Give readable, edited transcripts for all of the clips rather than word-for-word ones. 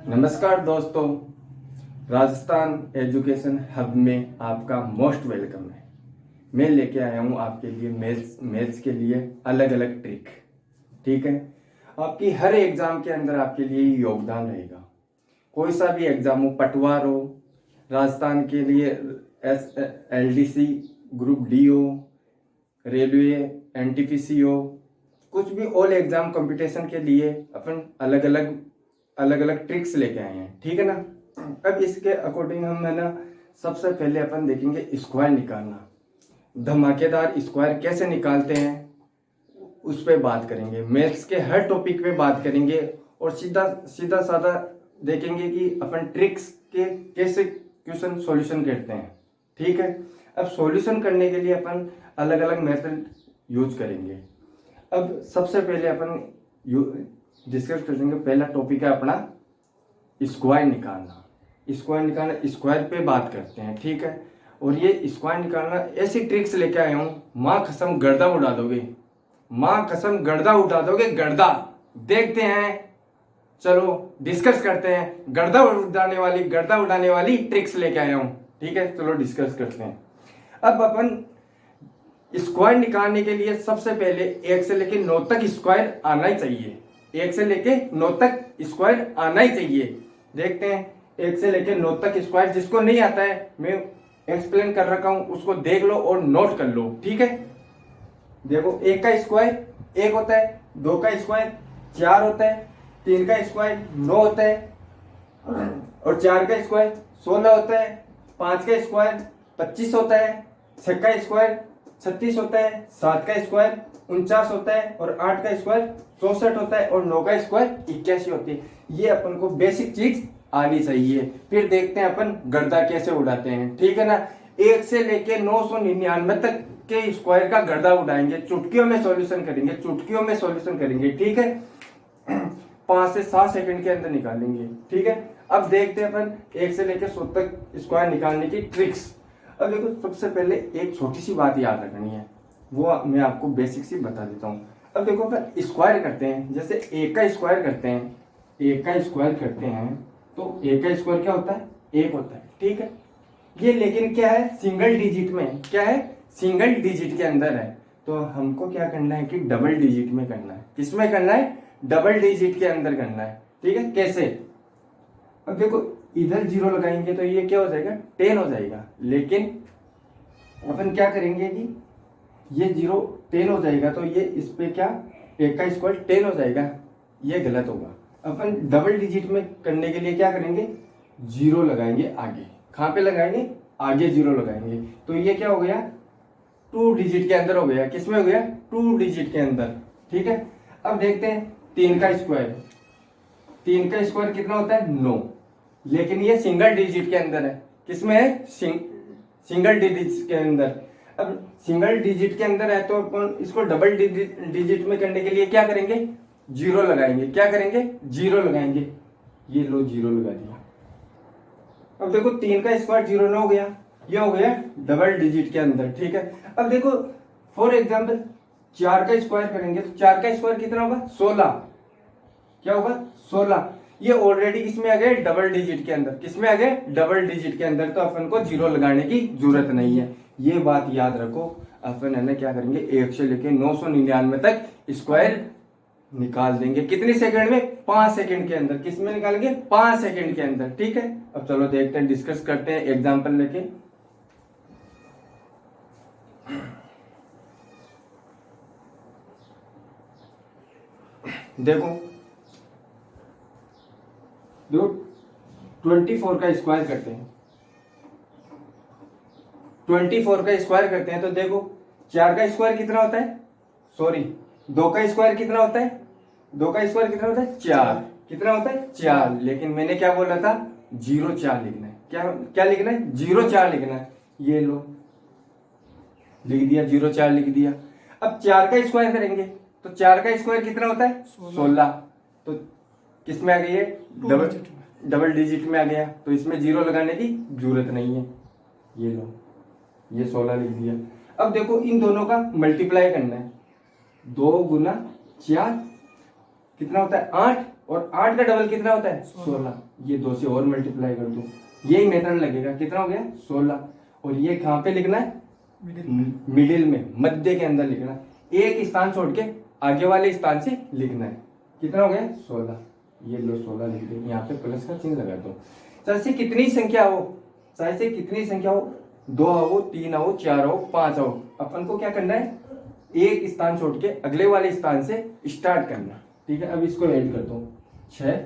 नमस्कार दोस्तों, Rajasthan education hub में आपका मोस्ट वेलकम है। मैं लेके आया हूँ आपके लिए मैथ्स के लिए अलग अलग ट्रिक। ठीक है, आपकी हर एग्जाम के अंदर आपके लिए योगदान रहेगा। कोई सा भी एग्जाम हो, पटवार हो, राजस्थान के लिए LDC ग्रुप डी हो, रेलवे NTPC हो, कुछ भी ऑल एग्जाम कंपटीशन के लिए अपन अलग अलग ट्रिक्स लेके आए हैं। ठीक है ना। अब इसके अकॉर्डिंग हम है ना, सबसे पहले अपन देखेंगे स्क्वायर निकालना। धमाकेदार स्क्वायर कैसे निकालते हैं उस पर बात करेंगे। मैथ्स के हर टॉपिक पे बात करेंगे और सीधा साधा देखेंगे कि अपन ट्रिक्स के कैसे क्वेश्चन सॉल्यूशन करते हैं। ठीक है, अब सॉल्यूशन करने के लिए अपन अलग अलग मेथड यूज करेंगे। अब सबसे पहले अपन डिस्कस करेंगे, पहला टॉपिक है अपना स्क्वायर निकालना। स्क्वायर पे बात करते हैं। ठीक है, और ये स्क्वायर निकालना ऐसी ट्रिक्स लेके आया हूं, माँ कसम गर्दा उड़ा दोगे, माँ कसम गर्दा उड़ा दोगे, गर्दा। देखते हैं, चलो डिस्कस करते हैं। गर्दा उड़ाने वाली ट्रिक्स लेके आया हूं। ठीक है, चलो डिस्कस करते हैं। अब अपन स्क्वायर निकालने के लिए सबसे पहले 1 से लेके 9 तक स्क्वायर आना ही चाहिए। 1 से लेके 9 तक स्क्वायर आना ही चाहिए। देखते हैं 1 से लेके 9 तक स्क्वायर। जिसको नहीं आता है, मैं एक्सप्लेन कर रखा हूं, उसको देख लो और नोट कर लो। ठीक है, देखो 1 का स्क्वायर 1 होता है, 2 का स्क्वायर 4 होता है, 3 का स्क्वायर 9 होता है, और 4 का स्क्वायर 16 होता है, 5 का स्क्वायर 25 होता है, 6 का स्क्वायर 36 होता है, 7 का स्क्वायर 49 होता है, और 8 का स्क्वायर 64 होता है, और 9 का स्क्वायर 81 होती है। ये अपन को बेसिक चीज आनी चाहिए। फिर देखते हैं अपन गर्दा कैसे उड़ाते हैं। ठीक है ना, 1 से लेके 999 तक के स्क्वायर का गर्दा उड़ाएंगे। चुटकियों में सॉल्यूशन करेंगे। ठीक है, 5 से 7 सेकंड के अंदर निकालेंगे। ठीक है, अब देखते हैं अपन 1 से लेके 100 तक स्क्वायर निकालने की ट्रिक्स। अब देखो, सबसे पहले एक छोटी सी बात याद रखनी है, वो मैं आपको बेसिक सी बता देता हूँ। अब देखो, अपन स्क्वायर करते हैं, जैसे 1 का स्क्वायर करते हैं, 1 का स्क्वायर करते हैं तो 1 का स्क्वायर क्या होता है? 1 होता है। ठीक है, ये लेकिन क्या है? सिंगल डिजिट में। क्या है? सिंगल डिजिट के अंदर है। तो हमको क्या करना है कि डबल डिजिट में करना है। किसमें करना है? डबल डिजिट के अंदर करना है। ठीक है, कैसे? अब देखो, इधर 0 लगाएंगे तो ये क्या हो जाएगा? 10 हो जाएगा। लेकिन अपन क्या करेंगे कि ये 0 10 हो जाएगा तो ये इस पे क्या, 1 का स्क्वायर 10 हो जाएगा। ये गलत होगा। अपन डबल डिजिट में करने के लिए क्या करेंगे? 0 लगाएंगे आगे। कहाँ पे लगाएंगे? आगे 0 लगाएंगे। तो ये क्या हो गया? 2 डिजिट के अंदर हो गया। किसमें हो गया? 2 डिजिट के अंदर। ठीक है, अब देखते हैं 3 का स्क्वायर। 3 का स्क्वायर कितना होता है? 9। लेकिन ये सिंगल डिजिट के अंदर है। किसमें है? सिंगल डिजिट के अंदर। अब सिंगल डिजिट के अंदर है तो अपन इसको डबल डिजिट में करने के लिए क्या करेंगे? 0 लगाएंगे। क्या करेंगे? 0 लगाएंगे। ये लो 0 लगा दिया। अब देखो 3 का स्क्वायर 0 ना हो गया, ये हो गया डबल डिजिट के अंदर। ठीक है, अब देखो फॉर एग्जाम्पल 4 का स्क्वायर करेंगे तो 4 का स्क्वायर कितना होगा? 16। क्या होगा? 16। ये ऑलरेडी इसमें आ गए डबल डिजिट के अंदर। किसमें आ गए? डबल डिजिट के अंदर। तो अपन को 0 लगाने की जरूरत नहीं है। ये बात याद रखो। अपन है ना क्या करेंगे? 1 से लेके 999 तक स्क्वायर निकाल देंगे। कितने सेकंड में? 5 सेकंड के अंदर। किसमें निकालेंगे? 5 सेकंड के अंदर। ठीक है, अब चलो देखते हैं, डिस्कस करते हैं एग्जाम्पल लेके। देखो 24 का स्क्वायर करते हैं। 24 का स्क्वायर करते हैं तो देखो 4 का स्क्वायर कितना होता है? सॉरी, 2 का स्क्वायर कितना होता है? 2 का स्क्वायर कितना होता है? 4। कितना होता है? 4। लेकिन मैंने क्या बोला था? 0 4 लिखना है। क्या लिखना है? 0 4 लिखना है। ये लो लिख दिया, 0 4 लिख दिया। अब 4 का स्क्वायर करेंगे तो 4 का स्क्वायर कितना होता है? 16। तो किसमें आ गई है? डबल डिजिट में आ गया। तो इसमें 0 लगाने की जरूरत नहीं है। ये लो, ये 16 लिख दिया। अब देखो इन दोनों का मल्टीप्लाई करना है। 2 गुना 4 कितना होता है? 8। और 8 का डबल कितना होता है 16। ये 2 से और मल्टीप्लाई कर दो, यही मेथड लगेगा। कितना हो गया 16। और ये कहाँ पे लिखना है मिडिल में, मध्य के अंदर लिखना है, एक स्थान छोड़ के आगे वाले स्थान से लिखना है। कितना हो गया 16। ये लो 16 लिख दो, यहाँ पे प्लस का चिन्ह लगा दो। चाहे से कितनी संख्या हो, चाहे से कितनी संख्या हो, 2 हो 3 हो 4 हो 5 हो, अपन को क्या करना है एक स्थान छोड़ के अगले वाले स्थान से स्टार्ट करना। ठीक है, अब इसको ऐड कर दो, 6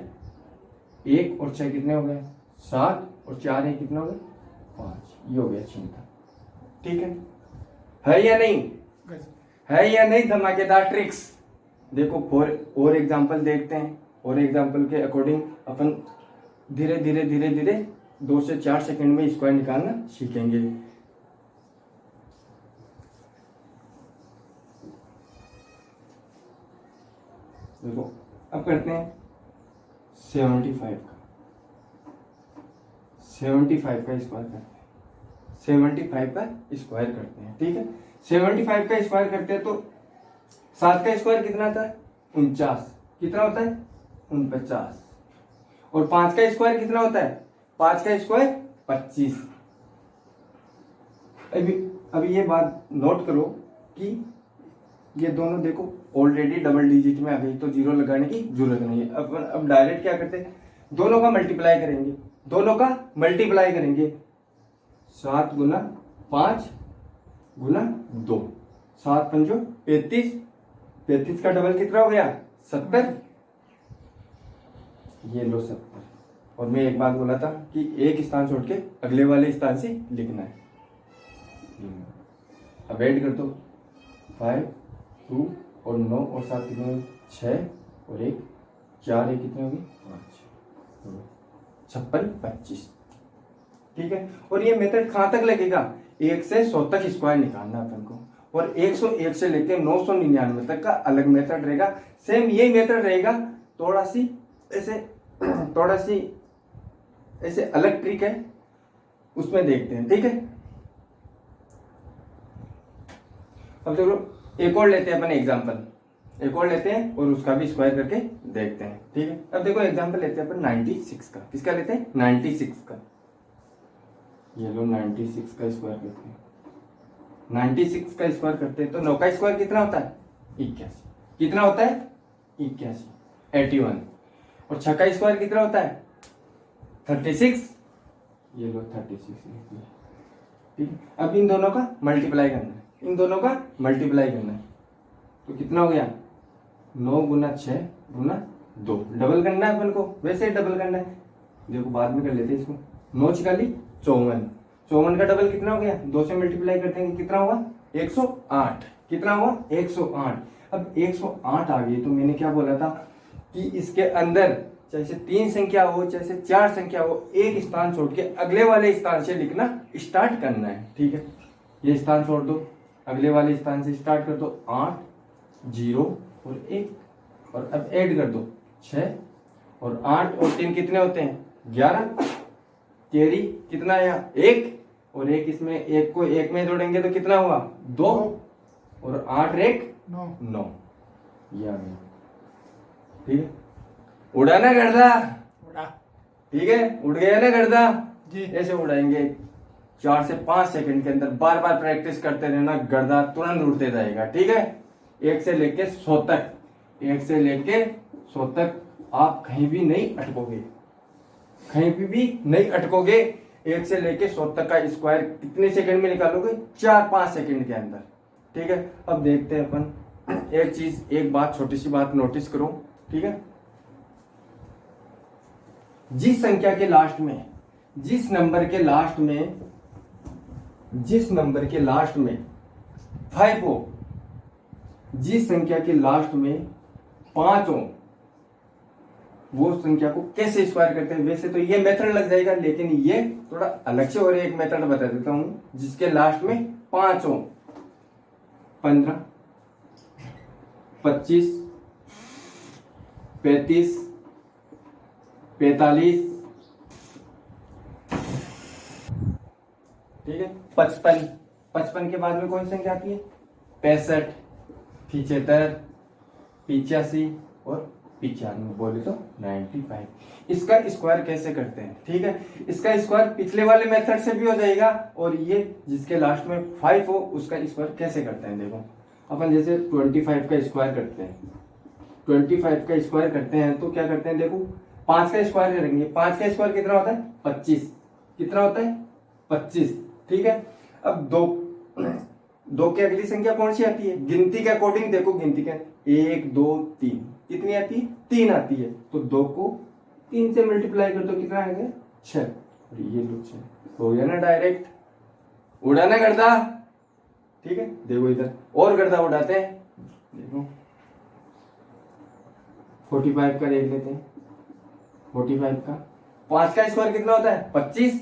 1 और 6 कितने हो गए 7 और 4 है कितना हो गया 5। ये हो गया चिंता। ठीक है या नहीं, है या नहीं धमाकेदार ट्रिक्स। देखो और एग्जांपल देखते हैं, और एग्जांपल के अकॉर्डिंग अपन धीरे धीरे धीरे धीरे 2 से 4 सेकंड में स्क्वायर निकालना सीखेंगे। देखो अब करते हैं 75 का स्क्वायर करते हैं, 75 का स्क्वायर करते हैं। ठीक है, 75 का स्क्वायर करते हैं तो 7 का स्क्वायर कितना आता है 49, कितना होता है 49। और 5 का स्क्वायर कितना होता है 5 का स्क्वायर 25। अभी ये बात नोट करो कि ये दोनों देखो ऑलरेडी डबल डिजिट में आ गई, तो जीरो लगाने की जरूरत नहीं है। अब डायरेक्ट क्या करते हैं, दोनों का मल्टीप्लाई करेंगे, 7 गुना 5 गुना 2, 7 पंजो 35, 35 का डबल कितना हो गया 70। ये लो 70। और मैं एक बात बोला था कि एक स्थान छोड़ के अगले वाले स्थान से लिखना है। अब ऐड कर दो 5 2 और 9 और 7 कितने 6 और 1 4 है कितने होगी 5 56 25। ठीक है, और ये मेथड कहां तक लगेगा 1 से 100 तक स्क्वायर निकालना अपन को, और 101 से लेकर 999 तक का अलग मेथड रहेगा। सेम यही मेथड रहेगा, थोड़ा सी ऐसे अलग ट्रिक है, उसमें देखते हैं। ठीक है, अब देखो एक और लेते हैं अपन एग्जांपल, एक और लेते हैं और उसका भी स्क्वायर करके देखते हैं। ठीक है, अब देखो एग्जांपल लेते हैं अपन 96 का। किसका लेते हैं 96 का। ये लो 96 का स्क्वायर करते हैं, 96 का स्क्वायर करते हैं तो 9 का स्क्वायर कितना होता है 81। कितना होता है 81 81। और 6 का स्क्वायर कितना होता है 36। ये लो 36। ठीक है, अब इन दोनों का मल्टीप्लाई करना है, इन दोनों का मल्टीप्लाई करना है, तो कितना हो गया 9 गुना 6 गुना 2। डबल करना है अपन को, वैसे डबल करना है, देखो बाद में कर लेते हैं इसको। 9 छिकाली 54, 54 का डबल कितना हो गया 2 से मल्टीप्लाई करते हैं कितना हुआ 108। कितना हुआ 108। अब 108 आ गई तो मैंने क्या बोला था कि इसके अंदर चाहे से 3 संख्या हो चाहे से 4 संख्या हो, एक स्थान छोड़ के अगले वाले स्थान से लिखना स्टार्ट करना है। ठीक है, ये स्थान छोड़ दो, अगले वाले स्थान से स्टार्ट कर दो, 8 0 और 1, और अब ऐड कर दो 6 और 8 और 3 कितने होते हैं 11। तेरी कितना आया 1, और 1 इसमें 1 को 1 में जोड़ेंगे तो कितना हुआ 2, और 8 1 9। ये आ गया। ठीक है, उड़ा ना गर्दा, ठीक है उड़ गया ना गर्दा जी। ऐसे उड़ाएंगे 4 से 5 सेकंड के अंदर, बार बार प्रैक्टिस करते रहना, गर्दा तुरंत उड़ते जाएगा। ठीक है, 1 से लेके 100 तक, 1 से लेके 100 तक आप कहीं भी नहीं अटकोगे, कहीं भी नहीं अटकोगे। 1 से लेके 100 तक का स्क्वायर कितने सेकंड में निकालोगे 4-5 सेकंड के अंदर। ठीक है, अब देखते हैं अपन एक चीज, एक बात, छोटी सी बात नोटिस करो। ठीक है, जिस संख्या के लास्ट में, जिस नंबर के लास्ट में 5 हो, जिस संख्या के लास्ट में 5 हो, वो संख्या को कैसे स्क्वायर करते हैं। वैसे तो ये मेथड लग जाएगा, लेकिन ये थोड़ा अलग से और एक मेथड बता देता हूं जिसके लास्ट में 5 हो। 15 25 35 45, ठीक है 55, 55 के बाद में कौन सी संख्या आती है 65 75 85 और 95 बोले तो 95। इसका स्क्वायर कैसे करते हैं, ठीक है। इसका स्क्वायर पिछले वाले मेथड से भी हो जाएगा, और ये जिसके लास्ट में 5 हो उसका स्क्वायर कैसे करते हैं। देखो अपन जैसे 25 का स्क्वायर करते हैं, 25 का स्क्वायर करते हैं तो क्या करते हैं, देखो 5 का स्क्वायर करेंगे। 5 का स्क्वायर कितना होता है 25, कितना होता है 25, ठीक है। अब दो की अगली संख्या कौन सी आती है, गिनती के अकॉर्डिंग देखो, गिनती का 1 2 3 कितनी आती है 3 आती है, तो 2 को 3 से मल्टीप्लाई कर दो, कितना आएगा 6, और ये लो 6 हो गया ना डायरेक्ट। उड़ाना गर्दा, ठीक है। देखो इधर और गर्दा उड़ाते हैं, देखो 45 का देख लेते हैं। 45 का 5 का स्क्वायर कितना होता है 25,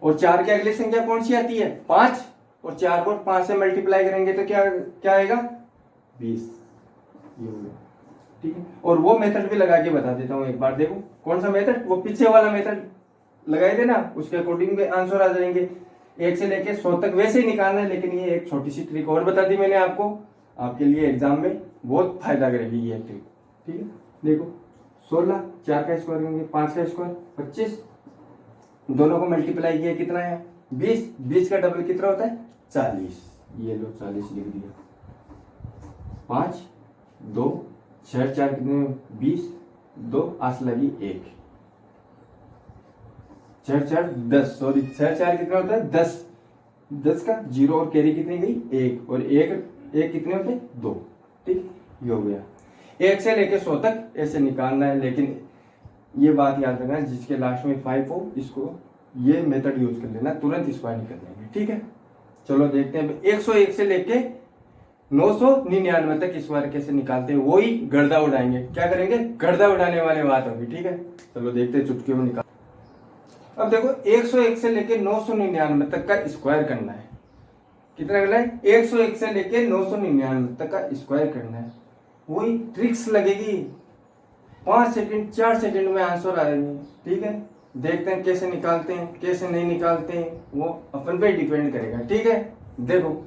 और 4 की अगली संख्या कौन सी आती है 5, और 4 को 5 से मल्टीप्लाई करेंगे तो क्या क्या आएगा 20, ये हो गया, ठीक है। और वो मेथड भी लगा के बता देता हूँ एक बार, देखो कौन सा मेथड, वो पीछे वाला मेथड लगाए थे ना, उसके अकॉर्डिंग भी आंसर आ जाएंगे। 1 से लेके 100 तक वैसे ही निकालना है, लेकिन ये एक छोटी सी ट्रिक और बता दी मैंने आपको, आपके लिए एग्जाम में बहुत फायदा करेगी ये ट्रिक, ठीक है। देखो 16, 4 का स्क्वायर करेंगे, 5 का स्क्वायर 25, दोनों को मल्टीप्लाई किया कितना है 20, 20 का डबल कितना होता है 40, ये लो 40 लिख दिया। 5 2 6 4 कितने 20, 2 आस लगी 1, 6 4 10, सॉरी 6 4 कितना होता है 10, 10 का 0 और कैरी कितनी गई 1, और 1 कितने होते हैं 2, ठीक, ये हो गया। 1 से लेके 100 तक ऐसे निकालना है, लेकिन ये बात याद रखना जिसके लास्ट में 5 हो इसको ये मेथड यूज कर लेना, तुरंत स्क्वायर निकल जाएंगे, ठीक है। चलो देखते हैं 101 से लेके 999 तक स्क्वायर कैसे निकालते हैं, वही गर्दा उड़ाएंगे। क्या करेंगे, गर्दा उड़ाने वाली बात होगी, ठीक है। चलो देखते हैं चुटकी में निकाल। अब देखो 101 से लेके 999 तक का स्क्वायर करना है, कितना करना है 101 से लेके 999 तक का स्क्वायर करना है। वही ट्रिक्स लगेगी, 5 सेकंड 4 सेकंड में आंसर आ जाएंगे, ठीक है। देखते हैं कैसे निकालते हैं कैसे नहीं निकालते हैं, वो अपन पे डिपेंड करेगा, ठीक है। देखो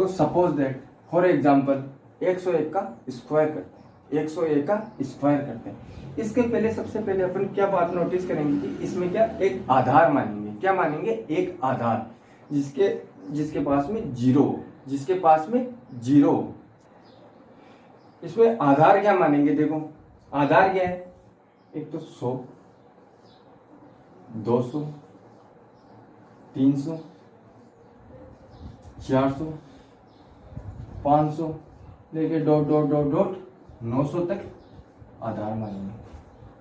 सपोज दैट फॉर एग्जांपल 101 का स्क्वायर करते हैं, 101 का स्क्वायर करते हैं। इसके पहले सबसे पहले अपन क्या बात नोटिस करेंगे कि इसमें क्या एक आधार मानेंगे, क्या मानेंगे एक आधार, जिसके पास में 0, जिसके पास में 0, इसमें आधार क्या मानेंगे। देखो आधार क्या है, एक तो 100 200 300 400 500 लेके डॉट डॉट डॉट डॉट 900 तक आधार मानेंगे,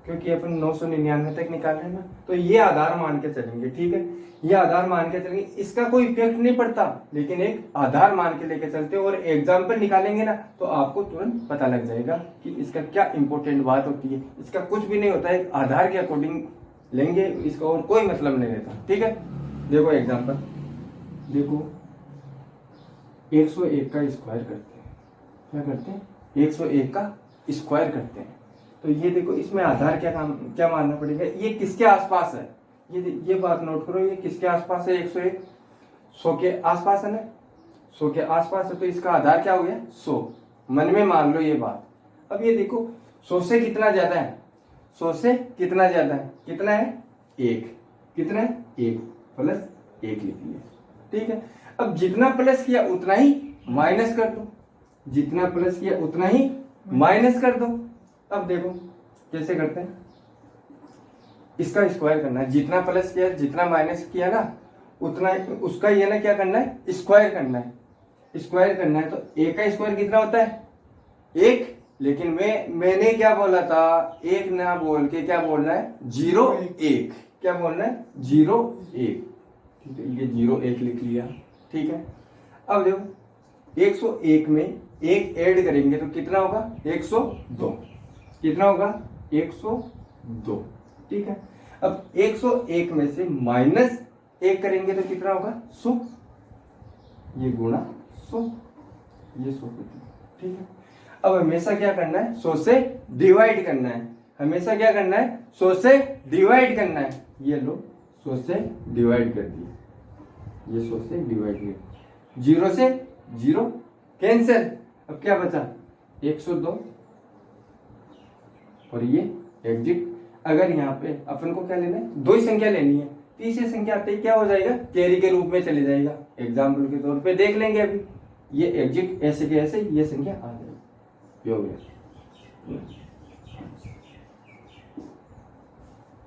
क्योंकि अपन 999 तक निकाल रहे हैं ना, तो ये आधार मान के चलेंगे, ठीक है। ये आधार मान के चलेंगे, इसका कोई इफेक्ट नहीं पड़ता, लेकिन एक आधार मान के लेके चलते हैं, और एग्जाम्पल निकालेंगे ना तो आपको तुरंत पता लग जाएगा कि इसका क्या इंपॉर्टेंट बात होती है। इसका कुछ भी नहीं होता है, आधार के अकॉर्डिंग लेंगे, इसका और कोई मतलब नहीं रहता, ठीक है। देखो एग्जाम्पल, देखो 101 का स्क्वायर करते हैं, क्या करते हैं 101 का स्क्वायर करते हैं, तो ये देखो इसमें आधार क्या मानना पड़ेगा, ये किसके आसपास है, ये बात नोट करो, ये किसके आसपास है 101, 100 के आसपास है ना, 100 के आसपास है, तो इसका आधार क्या हो गया 100, मन में मान लो ये बात। अब ये देखो 100 से कितना ज्यादा है, 100 से कितना ज्यादा है, कितना है 1, कितना है 1 प्लस 1 लिख लिया, ठीक है। अब जितना प्लस किया उतना ही माइनस कर दो, जितना प्लस किया उतना ही माइनस कर दो। अब देखो कैसे करते हैं, इसका स्क्वायर करना है, जितना प्लस किया जितना माइनस किया ना उतना उसका ये ना क्या करना है स्क्वायर करना है, स्क्वायर करना है। तो 1 का स्क्वायर कितना होता है 1, लेकिन मैंने क्या बोला था 1 ना बोल के क्या बोलना है 0 1, क्या बोलना है 0 1, ठीक है। ये 0 1 लिख लिया, ठीक है। अब देखो 101 में 1 ऐड करेंगे तो कितना होगा 102, कितना होगा 102, ठीक है। अब 101 में से माइनस 1 करेंगे तो कितना होगा 100, ये गुणा 100, ये 100, ठीक है। अब हमेशा क्या करना है 100 से डिवाइड करना है, हमेशा क्या करना है 100 से डिवाइड करना है। ये लो 100 से डिवाइड कर दिया, ये 100 से डिवाइड किया, 0 से 0 कैंसिल, अब क्या बचा 102 और ये एग्जिट। अगर यहाँ पे अपन को क्या लेना है, दो ही संख्या लेनी है, तीसरी संख्या आते ही क्या हो जाएगा, कैरी के रूप में चले जाएगा। एग्जाम्पल के तौर पे देख लेंगे अभी, ये एग्जिट ऐसे के ऐसे ये संख्या आ जाएगी। ये हो गया,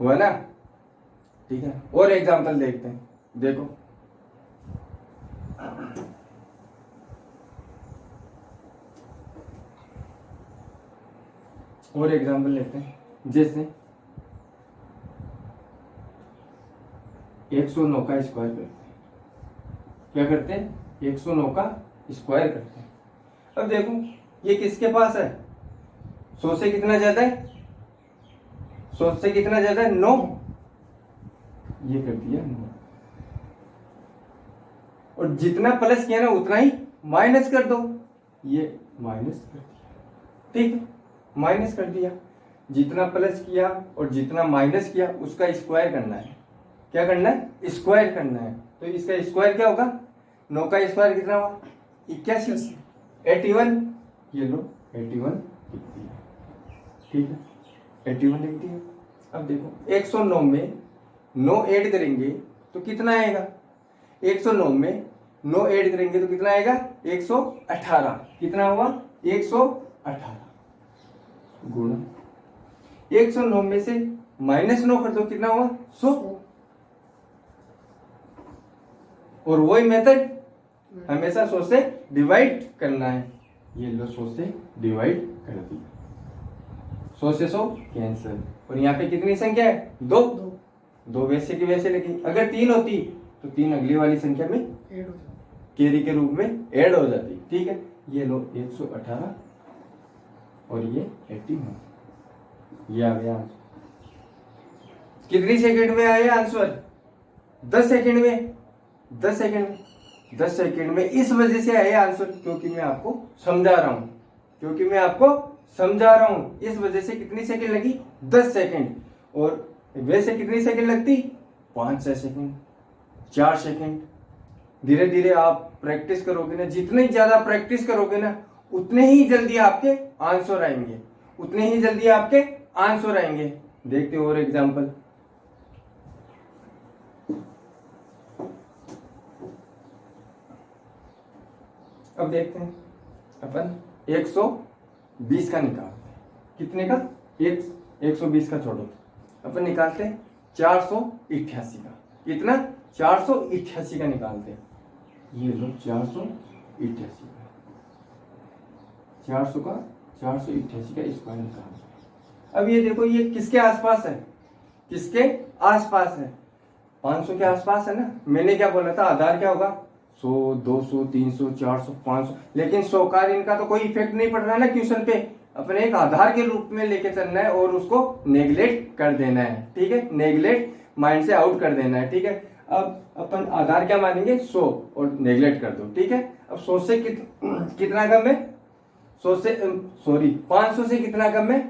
हुआ ना, ठीक है। और एग्जाम्पल देखते हैं, देखो और एग्जाम्पल लेते हैं, जैसे 109 का स्क्वायर करते हैं। क्या करते हैं, 109 का स्क्वायर करते हैं। अब देखो ये किसके पास है, 100 से कितना ज्यादा है, 100 से कितना ज्यादा है, 9। ये कर दिया 9, और जितना प्लस किया ना उतना ही माइनस कर दो, ये माइनस कर दिया, ठीक है, माइनस कर दिया। जितना प्लस किया और जितना माइनस किया उसका स्क्वायर करना है। क्या करना है, स्क्वायर करना है। तो इसका स्क्वायर क्या होगा, 9 का स्क्वायर कितना हुआ, 81, 81, ये लो 81 लिख दिया, ठीक है, 81 लिख दिया। अब देखो 109 में 9 ऐड करेंगे तो कितना आएगा, 109 में 9 ऐड करेंगे तो कितना आएगा, 118। कितना हुआ, 118 गुणा 109 में से -9 कर दो, कितना हुआ, 100। और वही मेथड हमेशा 100 से डिवाइड करना है। ये लो 100 से डिवाइड कर दिया, 100 से 100 कैंसिल। और यहाँ पे कितनी संख्या है, 2। 2 वैसे की वैसे लिखी। अगर 3 होती तो 3 अगली वाली संख्या में कैरी के रूप में ऐड हो जाती, ठीक है। ये लो 118 और ये 81, ये आ गया आंसर। कितनी सेकंड में आया आंसर, 10 सेकंड में, 10 सेकंड में, 10 सेकंड में। इस वजह से आया आंसर क्योंकि मैं आपको समझा रहा हूं, क्योंकि मैं आपको समझा रहा हूं। इस वजह से कितनी सेकंड लगी, 10 सेकंड। और वैसे कितनी सेकंड लगती, 5-6 सेकंड, 4 सेकंड। धीरे धीरे आप प्रैक्टिस करोगे ना, जितनी ज्यादा प्रैक्टिस करोगे ना उतने ही जल्दी आपके आंसर आएंगे, उतने ही जल्दी आपके आंसर आएंगे। देखते हो और एग्जांपल, अब देखते हैं अपन 120 का निकालते हैं। कितने का, 120 का छोड़ो, अपन निकालते हैं 488 का। कितना, 488 का निकालते हैं। ये लो 488 का, 400 का 488 का स्क्वायर निकालते हैं। अब ये देखो ये किसके आसपास है, किसके आसपास है, 500 के आसपास है ना। मैंने क्या बोला था, आधार क्या होगा, 100, 200, 300, 400, 500। लेकिन 100 का इनका तो कोई इफेक्ट नहीं पड़ रहा ना क्वेश्चन पे। अपने एक आधार के रूप में लेके चलना है और उसको नेग्लेक्ट कर देना है, ठीक है, नेग्लेक्ट माइंड से आउट कर देना है, ठीक है। अब अपन आधार क्या मानेंगे, 100 और नेग्लेक्ट कर दो, ठीक है। अब 100 से कितना कम है, 100 से 500 से कितना कम है,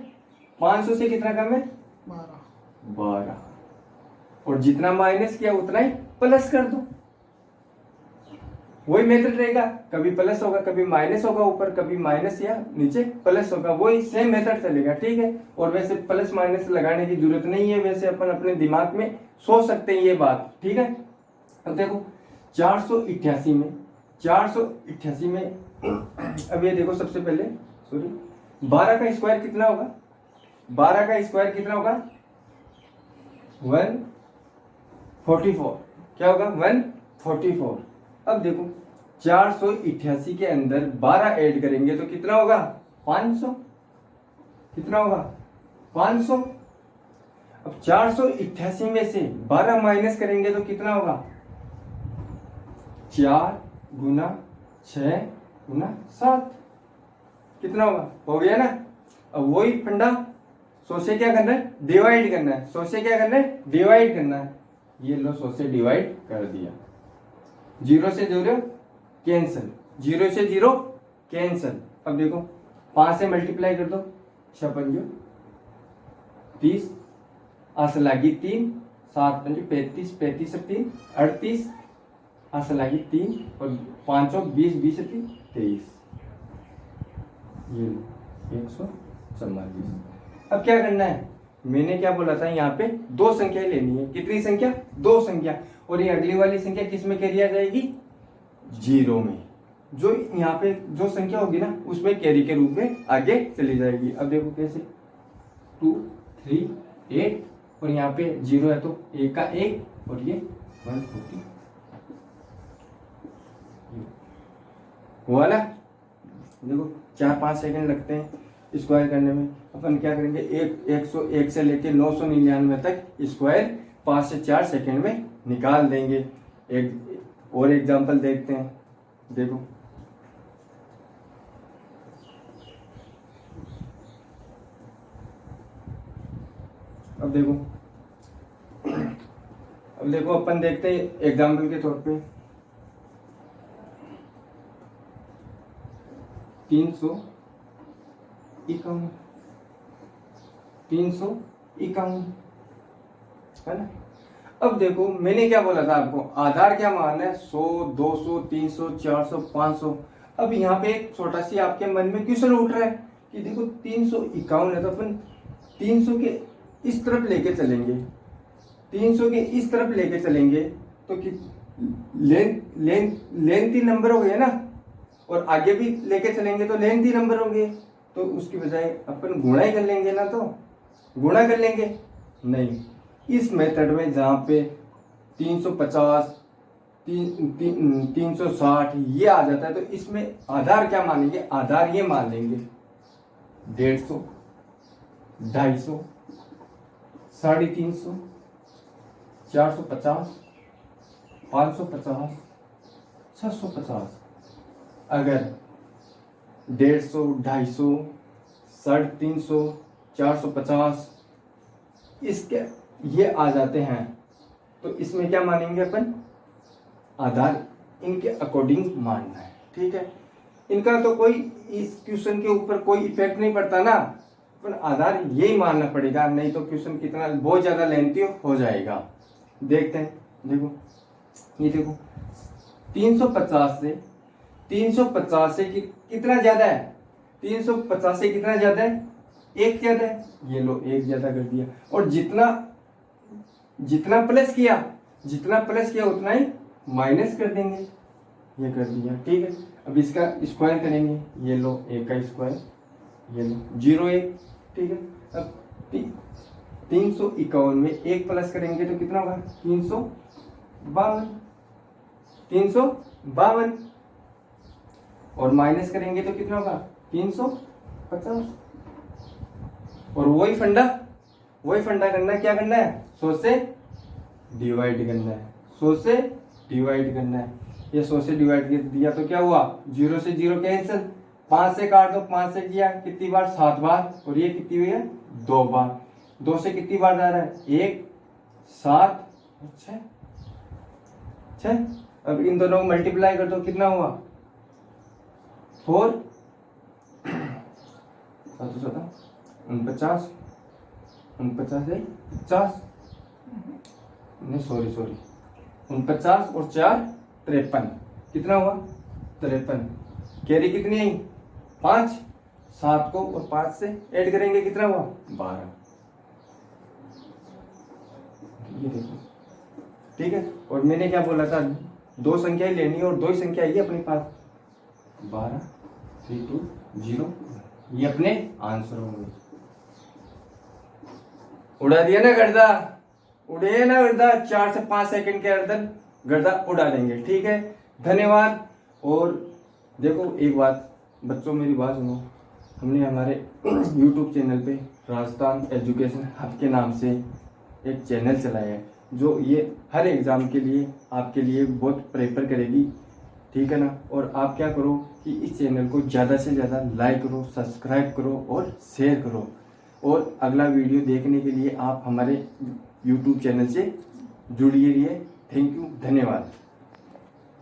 500 से कितना कम है, 12। और जितना माइनस किया उतना ही प्लस कर दो। वही मेथड रहेगा, कभी प्लस होगा कभी माइनस होगा, ऊपर कभी माइनस या नीचे प्लस होगा, वही सेम मेथड चलेगा, ठीक है। और वैसे प्लस माइनस लगाने की जरूरत नहीं है, वैसे अपन अपने दिमाग में सोच सकते हैं ये बात, ठीक है। अब देखो 488 में, 488 में अब ये देखो सबसे पहले 12 का स्क्वायर कितना होगा, 12 का स्क्वायर कितना होगा, 144। क्या होगा, 144। अब देखो 488 के अंदर 12 ऐड करेंगे तो कितना होगा, 500। कितना होगा, 500। अब 488 में से 12 माइनस करेंगे तो कितना होगा, 4 गुना 6 गुना 7। कितना होगा, हो गया ना। अब वही फंडा, 100 से क्या करना है, डिवाइड करना है। 100 से क्या करना है, डिवाइड करना है। ये लो 100 से डिवाइड कर दिया, 0 से 0 कैंसिल, 0 से 0 कैंसिल। अब देखो 5 से मल्टीप्लाई कर दो, 6 पंजो 30, आस लागी 3, 7 पंजो 35, 35 से 3 38, आस लागी 3 और 5 20, 20 से 3 23। ये लो 144। अब क्या करना है, मैंने क्या बोला था, यहाँ पे दो संख्या लेनी है। कितनी संख्या? दो संख्या। और ये अगली वाली संख्या किस में कैरी आ जाएगी? 0 में। जो यहाँ पे जो संख्या होगी ना उसमें कैरी के रूप में आगे चली जाएगी। अब देखो कैसे, 2 3 8 और यहाँ पे 0 है तो 1 का 1 और ये 140 हुआ ना। देखो 4-5 सेकंड लगते हैं स्क्वायर करने में। अपन क्या करेंगे, 101 से लेके 999 तक स्क्वायर 5 से 4 सेकंड में निकाल देंगे। एक और एग्जांपल देखते हैं। देखो अब देखो अपन देखते हैं एग्जांपल के तौर पे 351 है ना। अब देखो मैंने क्या बोला था आपको, आधार क्या मानना है, 100 200 300 400 500। अब यहाँ पे एक छोटा सी आपके मन में क्वेश्चन उठ रहा है कि देखो 351 है तो अपन 300 के इस तरफ लेके चलेंगे, 300 के इस तरफ लेके चलेंगे तो लेंथी नंबर हो गए ना, और आगे भी लेके चलेंगे तो लेंथी नंबर होंगे। तो उसकी बजाय अपन गुणा ही कर लेंगे ना, तो गुणा कर लेंगे। नहीं, इस मेथड में जहाँ पे 350 360 ये आ जाता है तो इसमें आधार क्या मानेंगे, आधार ये मान लेंगे 150 250 350 450 550 650। अगर 150 250 350 450 इसके ये आ जाते हैं तो इसमें क्या मानेंगे अपन, आधार इनके अकॉर्डिंग मानना है। ठीक है, इनका तो कोई इस क्वेश्चन के ऊपर कोई इफेक्ट नहीं पड़ता ना, अपन आधार यही मानना पड़ेगा, नहीं तो क्वेश्चन कितना बहुत ज्यादा लेंथी हो जाएगा। देखते हैं, देखो ये देखो 350 से कितना ज्यादा है, 350 से कितना ज्यादा है, एक ज्यादा है। ये लो एक ज्यादा कर दिया, और जितना प्लस किया उतना ही माइनस कर देंगे, ये कर दिया। ठीक है, अब इसका स्क्वायर करेंगे, ये लो 1 का स्क्वायर, ये लो 0 1। ठीक है, अब 351 में 1 प्लस करेंगे तो कितना होगा, 352 और माइनस करेंगे तो कितना होगा, 350। और वही फंडा करना है, क्या करना है, 100 से डिवाइड करना है, 100 से डिवाइड करना है। ये 100 से डिवाइड कर दिया तो क्या हुआ, 0 से 0 कैंसिल, 5 से काट दो, 5 से किया कितनी बार, 7 बार, और ये कितनी हुई है, 2 बार। 2 से कितनी बार जा रहा है, 1 7 6। अब इन दोनों को मल्टीप्लाई कर दो, कितना हुआ, 4 49 और 4 53, कितना हुआ, 53। कैरी कितनी आई, 5, 7 को और 5 से ऐड करेंगे कितना हुआ, 12। ये देखो, ठीक है। और मैंने क्या बोला था, 2 संख्या ही लेनी है और 2 ही संख्या आई है अपने पास, 12 3 2 0, ये अपने आंसर होंगे। उड़ा दिया ना गर्दा, उड़े ना गर्दा, 4 से 5 सेकंड के अंदर गर्दा उड़ा देंगे। ठीक है, धन्यवाद। और देखो एक बात बच्चों, मेरी बात सुनो, हमने हमारे YouTube चैनल पे राजस्थान एजुकेशन हब के नाम से एक चैनल चलाया है, जो ये हर एग्ज़ाम के लिए आपके लिए बहुत प्रेफर करेगी। ठीक है ना, और आप क्या करो कि इस चैनल को ज़्यादा से ज़्यादा लाइक करो, सब्सक्राइब करो और शेयर करो। और अगला वीडियो देखने के लिए आप हमारे YouTube चैनल से जुड़िए रहिए। थैंक यू, धन्यवाद।